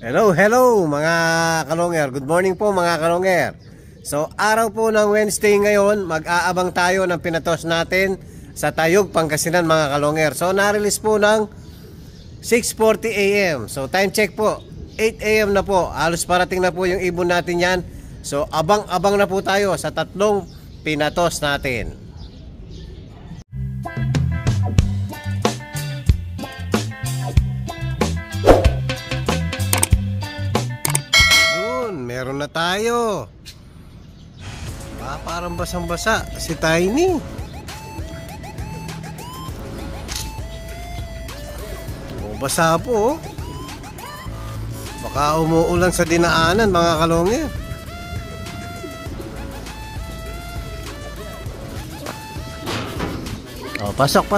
Hello mga kalonger. Good morning po mga kalonger. So araw po ng Wednesday ngayon, mag-aabang tayo ng pinatos natin sa Tayug, Pangasinan mga kalonger. So na-release po ng 6:40 AM. So time check po 8 AM na po. Halos parating na po yung ibon natin yan. So abang-abang na po tayo sa tatlong pinatos natin. Meron na tayo. Parang basang-basa si Tiny. Basa po. Baka umuulan sa dinaanan mga kalongger. Pasok.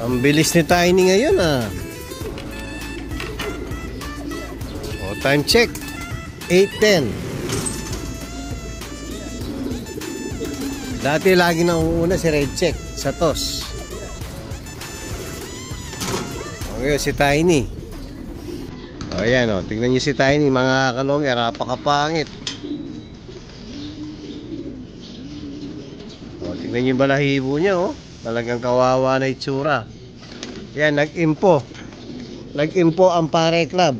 Ang bilis ni Tiny ngayon time check 8:10. Dati lagi nang uuna si Red Check sa toss. Ngayon si Tiny. Ayan tingnan niyo si Tiny mga kalongger, napakapangit. Tingnan niyo yung balahibo niya talagang kawawa na itsura. Yan, nag-impo ang Pare Club.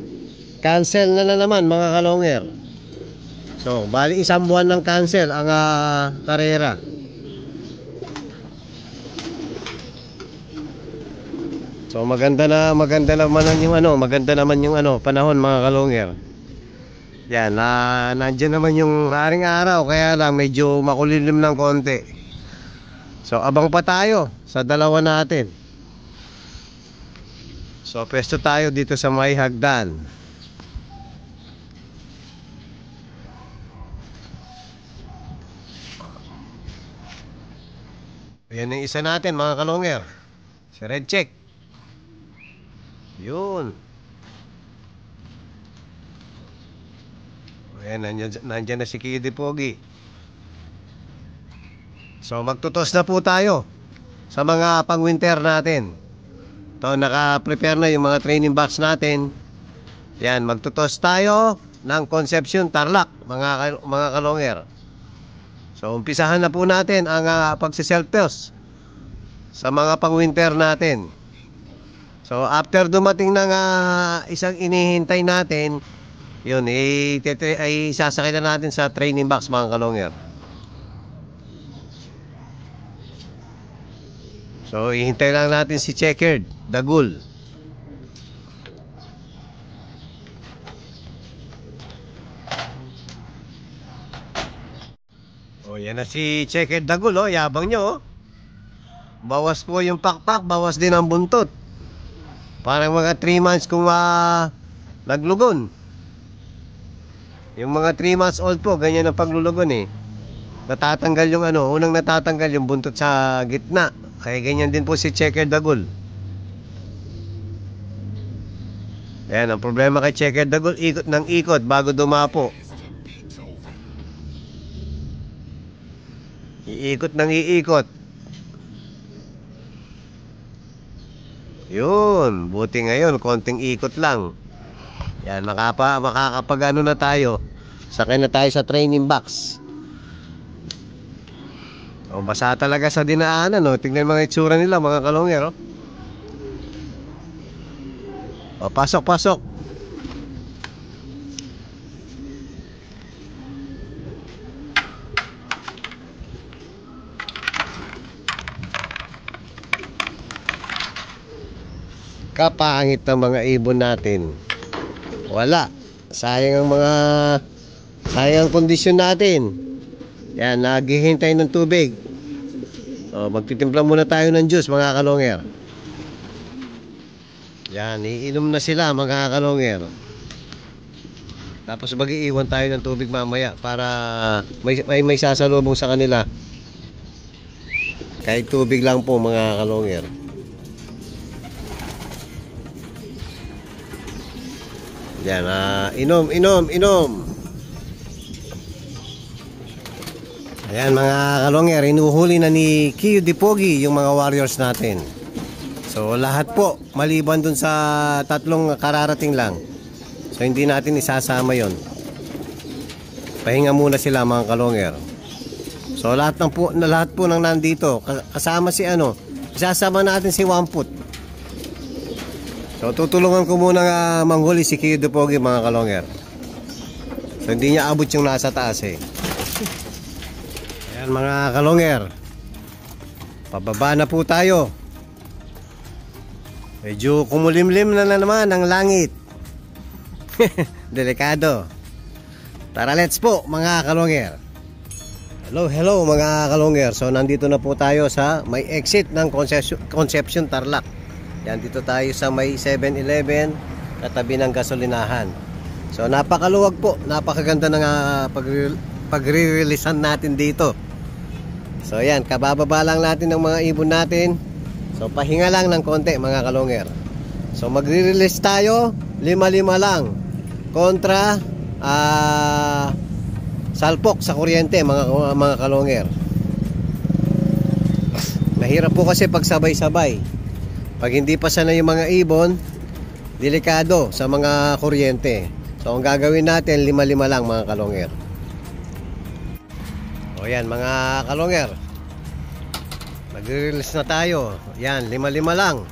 Cancel na naman mga kalonger. So, bali isang buwan ng cancel ang karera. So, maganda naman yung panahon mga kalonger. Yan, nandiyan naman yung maring araw, kaya lang medyo makulilim ng konti. So, abang pa tayo sa dalawa natin. So, pwesto tayo dito sa may hagdan. Ayan yung isa natin mga kalonger, si Red Check. Yun. Ayan, nandyan na si Kiddy Pogi. So magtutos na po tayo sa mga pang-winter natin. Ito, naka-prepare na yung mga training box natin. Yan, magtutos tayo ng Concepcion Tarlac mga kalonger. So umpisahan na po natin ang pagsiself-toss sa mga pang-winter natin. So after dumating ng isang inihintay natin, yun, ay sasakay na natin sa training box mga kalonger. So ihintay lang natin si Checkered Dagul. Yan na si Checkered Dagul yabang nyo Bawas po yung pakpak, bawas din ang buntot. Parang mga 3 months kung naglugon. Yung mga 3 months old po, ganyan ang paglulugon natatanggal yung unang natatanggal yung buntot sa gitna. Kaya ganyan din po si Checkered Dagul. Ayan, ang problema kay Checkered Dagul, ikot ng ikot bago dumapo. Iikot ng iikot. Yun, buti ngayon, konting ikot lang. Yan, makakapag na tayo. Sakay na tayo sa training box. Basa talaga sa dinaanan Tingnan mga itsura nila mga kalonger pasok. Kapangit ng mga ibon natin. Wala. Sayang ang kondisyon natin. Yan, naghihintay ng tubig. Magtitimpla muna tayo ng juice mga kalonger. Yan, iinom na sila mga kalonger. Tapos mag-iiwan tayo ng tubig mamaya para may sasalubong sa kanila. Kahit tubig lang po mga kalonger. Yan, inom. Ayan mga kalonger, inuhuli na ni Kiyo Dipogi yung mga warriors natin. So lahat po, maliban dun sa tatlong kararating lang. So hindi natin isasama yon. Pahinga muna sila mga kalonger. So lahat po ng nandito, kasama si isasama natin si Wamput. So tutulungan ko muna manghuli si Kiyo Dipogi mga kalonger. So hindi niya abot yung nasa taas eh. Ayan mga kalonger, pababa na po tayo. Medyo kumulimlim na naman ang langit. Delikado. Tara, let's po mga kalonger. Hello mga kalonger. So nandito na po tayo sa may exit ng Concepcion Tarlac. Yan, dito tayo sa may 7-Eleven, katabi ng gasolinahan. So napakaluwag po, napakaganda ng pagre-releasean natin dito. So yan, kabababa lang natin ng mga ibon natin. So pahinga lang ng konti mga kalonger. So magre-release tayo, 5-5 lang kontra salpok sa kuryente mga kalonger. Mahirap po kasi pag sabay-sabay. Pag hindi pa sanay yung mga ibon, delikado sa mga kuryente. So ang gagawin natin, 5-5 lang mga kalonger. O yan mga kalonger, magre-release na tayo. Yan, 5-5 lang.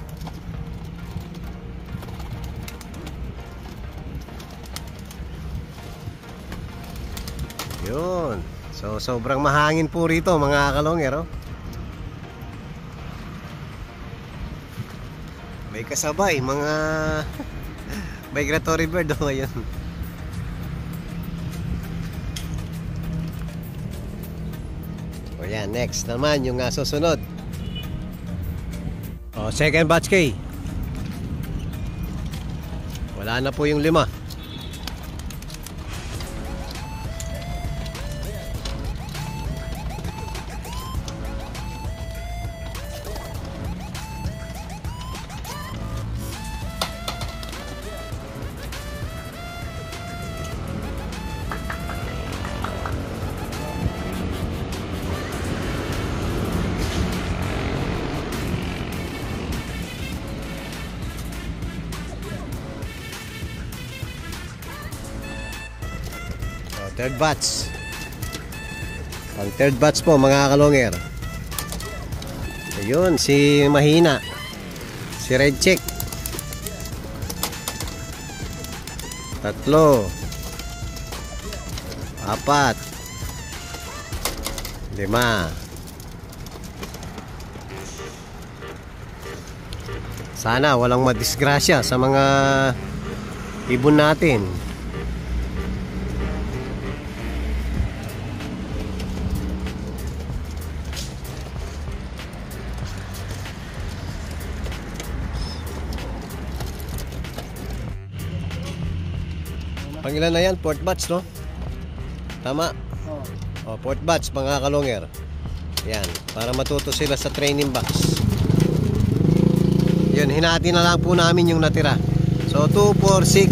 Yun. So sobrang mahangin po rito mga kalonger, oh. May kasabay mga migratory bird ngayon. O yan, next naman yung susunod. O, second batch kay. Wala na po yung 5. Third batch. Ang third batch po mga kalonger. Ayun, si Mahina, si Red Check. 3, 4, 5. Sana walang madisgrasya sa mga ibon natin. Pangilan na yan? Fourth batch, no? Tama? O, fourth batch, mga kalonger. Yan, para matuto sila sa training box. Yun, hinati na lang po namin yung natira. So, 2, 4, 6,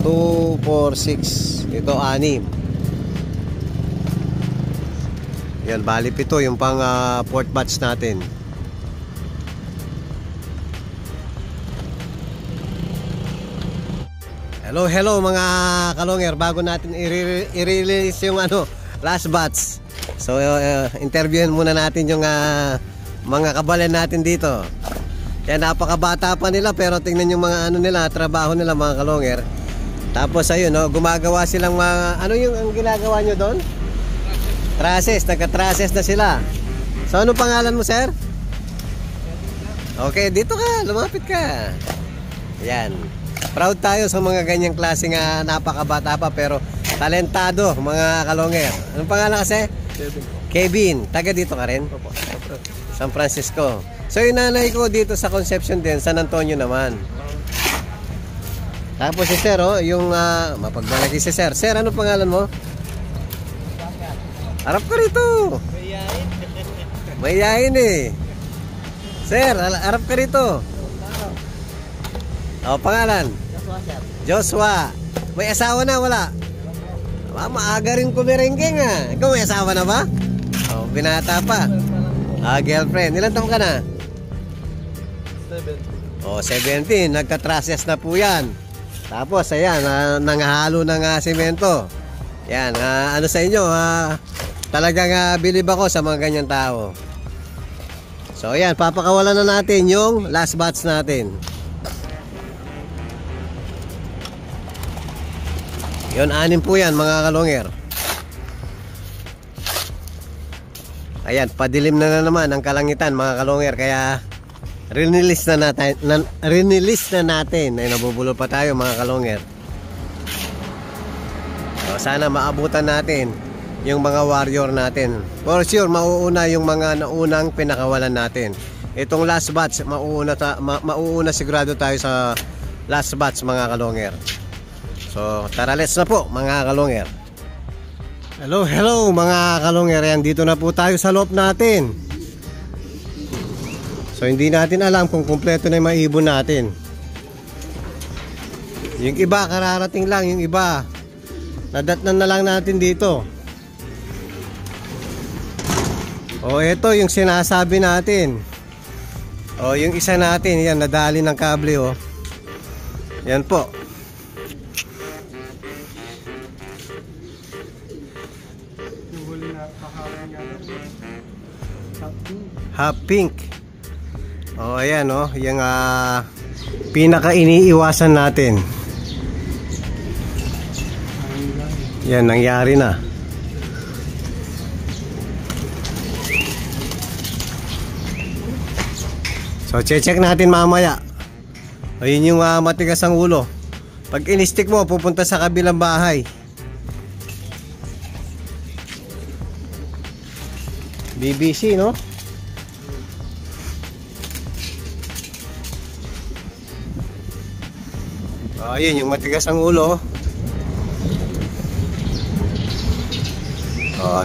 7. 2, 4, 6. Ito, 6. Yan, bali 7 yung pang fourth batch natin. Hello mga kalonger, bago natin i-release yung last batch. So interviewin muna natin yung mga kabalan natin dito. Kaya napakabata pa nila, pero tingnan yung mga nila, trabaho nila mga kalonger. Tapos ayun, gumagawa silang mga yung ang ginagawa nyo doon? Trusses, nagka-trusses na sila. So ano pangalan mo, sir? Okay, dito ka, lumapit ka. Yan. Proud tayo sa mga ganyang klase nga napakabata pa pero talentado mga kalonger. Anong pangalan kasi? Kevin. Taga dito ka rin? Opo. San Francisco. So yung nanay ko dito sa Concepcion din, San Antonio naman. Tapos si sir, yung mapagbalaki si sir. Sir, anong pangalan mo? Harap ka rito. Mayayin eh. Sir, harap ka rito. O, pangalan? Joshua, sir. Joshua. May asawa na, wala? Maaga rin kumirengge nga. Ikaw may asawa na ba? Oh, binata pa. Girlfriend. Ilan taon ka na? 7. Oh, 17. Nagka-traces na po yan. Tapos, ayan, nanghalo ng semento. Yan, ano sa inyo, talagang bilib ako sa mga ganyan tao. So, ayan, papakawalan na natin yung last batch natin. Yun, 6 po yan, mga kalongger. Ayan, padilim na naman ang kalangitan, mga kalongger. Kaya, rinilis na natin. Ay, nabubulo pa tayo, mga kalongger. So, sana maabutan natin yung mga warrior natin. For sure, mauuna yung mga naunang pinakawalan natin. Itong last batch, mauuna sigurado tayo sa last batch, mga kalongger. So, tara, let's na po, mga kalongger. Hello, mga kalongger. Yan, dito na po tayo sa loob natin. So, hindi natin alam kung kumpleto na yung maibon natin. Yung iba, kararating lang. Yung iba, nadatnan na lang natin dito. O, ito yung sinasabi natin. O, yung isa natin, yan, nadali ng kable, o. Yan po. Half pink. Oh, ayan, oh, yung pinaka iniiwasan natin. Yan, nangyari na. So, check natin mamaya. Ayun yung matigas ang ulo. Pag in-stick mo, pupunta sa kabilang bahay. BBC, no? Ayun, yung matigas ang ulo.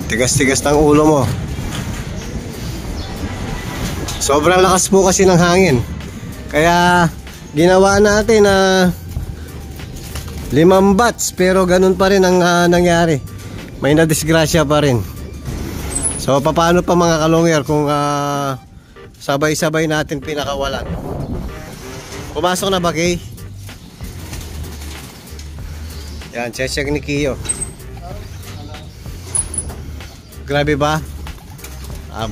Tigas-tigas ng ulo mo. Sobrang lakas po kasi ng hangin. Kaya ginawa natin na 5 batch, pero ganun pa rin ang nangyari. May nadisgrasya pa rin. So, paano pa, mga kalongger, kung sabay-sabay natin pinakawalan? Pumasok na ba, Kay? Yan, check ni Kiyo. Grabe ba?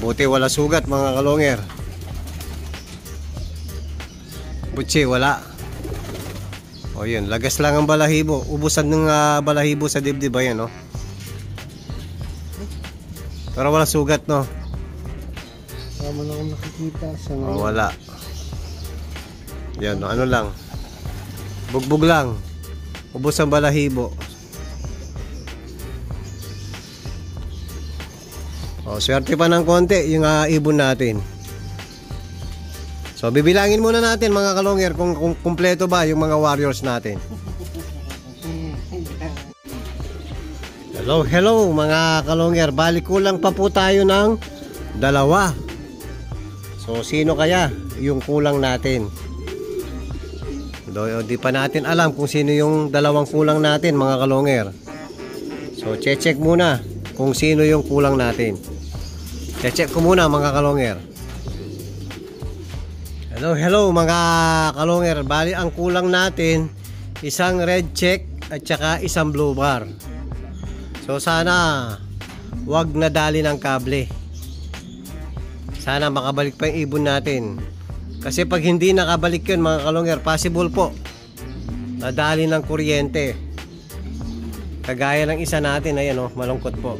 Buti wala sugat, mga kalongger. Butsi, wala. O yun, lagas lang ang balahibo. Ubusan ng balahibo sa dibdib ba yan, no? Pero wala sugat, no? Wala na akong nakikita sa wala. Yan, no? Ano lang, bugbog lang. Ubos ang balahibo. Swerte pa ng konti yung ibon natin. So, bibilangin muna natin, mga kalongger, kung kumpleto ba yung mga warriors natin. Hello, mga kalongger. Balik kulang pa po tayo ng 2. So, sino kaya yung kulang natin? Di pa natin alam kung sino yung 2 kulang natin, mga kalongger. So, check muna kung sino yung kulang natin. Check ko muna, mga kalongger. Hello, mga kalongger. Bali, ang kulang natin, isang red check at saka isang blue bar. So, sana wag nadali ng kable. Sana makabalik pa yung ibon natin. Kasi pag hindi nakabalik yun, mga kalongger, possible po nadali ng kuryente. Kagaya ng isa natin, ayan, malungkot po.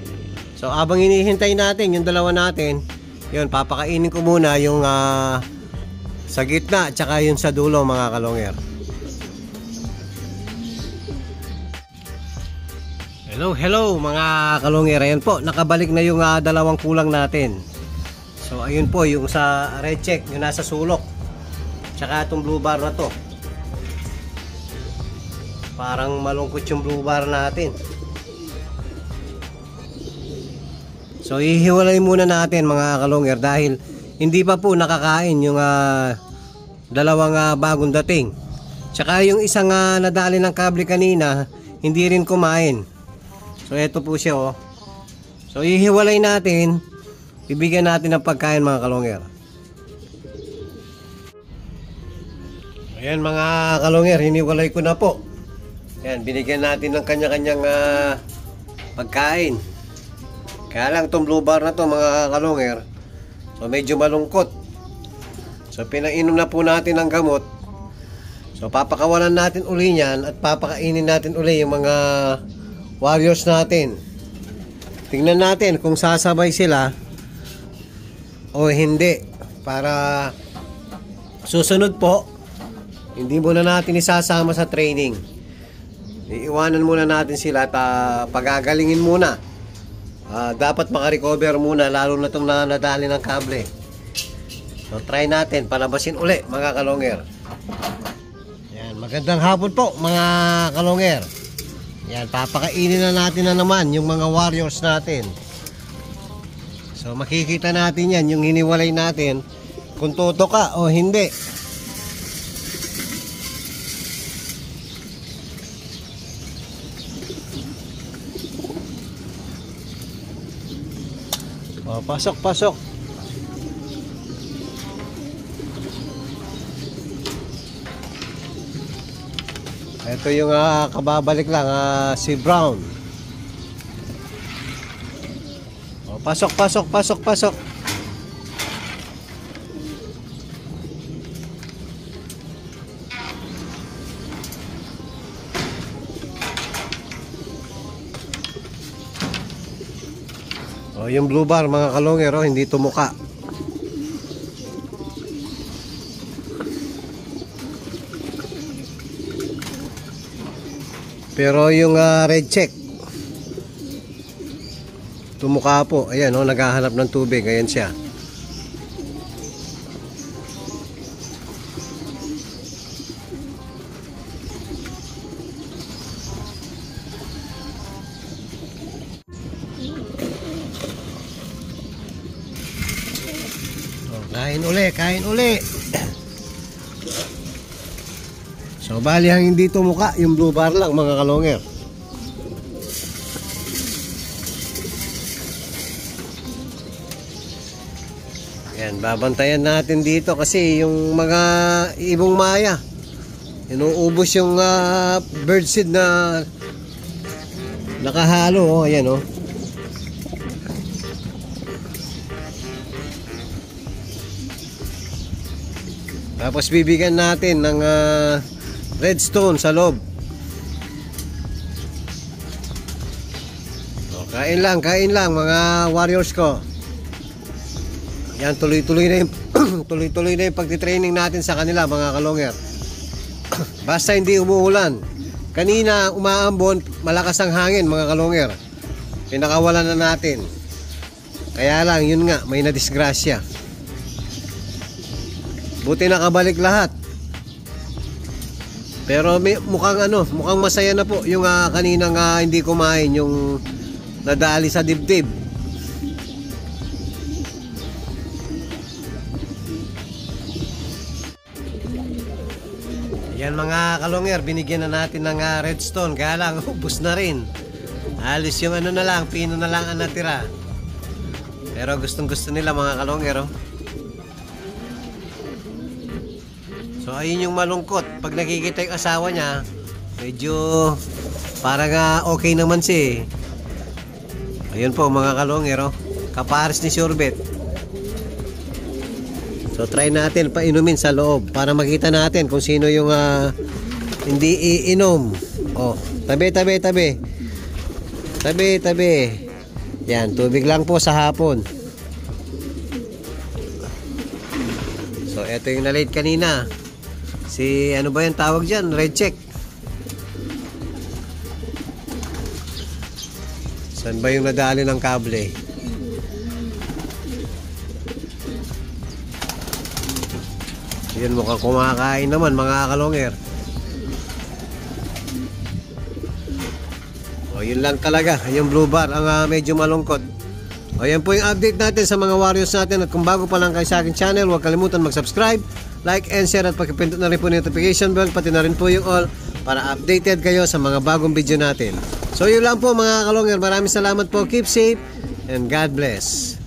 So, abang hinihintay natin yung 2 natin, yun, papakainin ko muna yung sa gitna at saka yung sa dulo, mga kalongger. Hello, mga kalongger. Ayan po, nakabalik na yung 2 kulang natin. So, ayun po, yung sa red check, yung nasa sulok. Tsaka itong blue bar na to. Parang malungkot yung blue bar natin. So, ihiwalay muna natin, mga kalongger, dahil hindi pa po nakakain yung 2 bagong dating. Tsaka yung isang nadali ng kable kanina, hindi rin kumain. So ito po siya oh. So ihiwalay natin. Bibigyan natin ng pagkain mga kalonger. Ayan mga kalonger, hiniwalay ko na po. Ayan, binigyan natin ng kanya-kanyang pagkain. Kaya lang itong blue bar na to mga kalonger, so medyo malungkot. So pinainom na po natin ng gamot. So papakawalan natin uli yan at papakainin natin uli yung mga warriors natin. Tingnan natin kung sasabay sila o hindi. Para susunod po, hindi muna natin isasama sa training. Iiwanan muna natin sila at pagagalingin muna. Dapat makarecover muna, lalo na itong nadali ng kable. So try natin, palabasin uli mga kalonger. Yan, magandang hapon po mga kalonger. Yan, papakainin na natin na naman yung mga warriors natin. So makikita natin yan, yung hiniwalay natin, kung toto ka o hindi. O, pasok, pasok. Ito yung kababalik lang, si Brown. O, pasok, pasok, pasok, pasok. O, yung blue bar mga kalonger, hindi tumuka. Pero yung red check tumuka po. Ayan naghahanap ng tubig. Ayan siya. Kain uli, kain uli. So bali ang hindi tumuka, yung blue bar lang mga kalonger. Yan, babantayan natin dito kasi yung mga ibong maya, inuubos yung birdseed na nakahalo. Ayan oh. Tapos bibigyan natin ng redstone sa loob. O, kain lang mga warriors ko. Yan, tuloy-tuloy na yung tuloy-tuloy na yung pagtitraining natin sa kanila mga kalonger. Basta hindi umuulan. Kanina umaambon, malakas ang hangin mga kalonger. Pinakawalan na natin. Kaya lang yun nga, may nadisgrasya. Buti nakabalik lahat. Pero mukhang masaya na po yung kaninang hindi kumain, yung nadali sa dibdib. Yan mga kalonger, binigyan na natin ng redstone. Kaya lang, ubos na rin. Alis yung na lang, pino na lang ang natira. Pero gustong gusto nila mga kalonger oh. So ayun yung malungkot. Pag nakikita yung asawa niya, medyo parang okay naman siya eh. Ayun po mga kalonger oh. Kapares ni Sorbet. So try natin painumin sa loob para makita natin kung sino yung hindi iinom. Oh, tabi. Yan, tubig lang po sa hapon. So eto yung na-late kanina. Si ano ba yung tawag dyan? Red check. Saan ba yung nadali ng kable? Yan, mukhang kumakain naman mga kalonger. O yun lang talaga, yung blue bar ang medyo malungkot. O yan po yung update natin sa mga warriors natin. At kung bago pa lang kayo sa aking channel, huwag kalimutan mag-subscribe, like and share, at pakipindot na rin po yung notification bell, pati na rin po yung all, para updated kayo sa mga bagong video natin. So yun lang po mga kalonger. Maraming salamat po. Keep safe and God bless.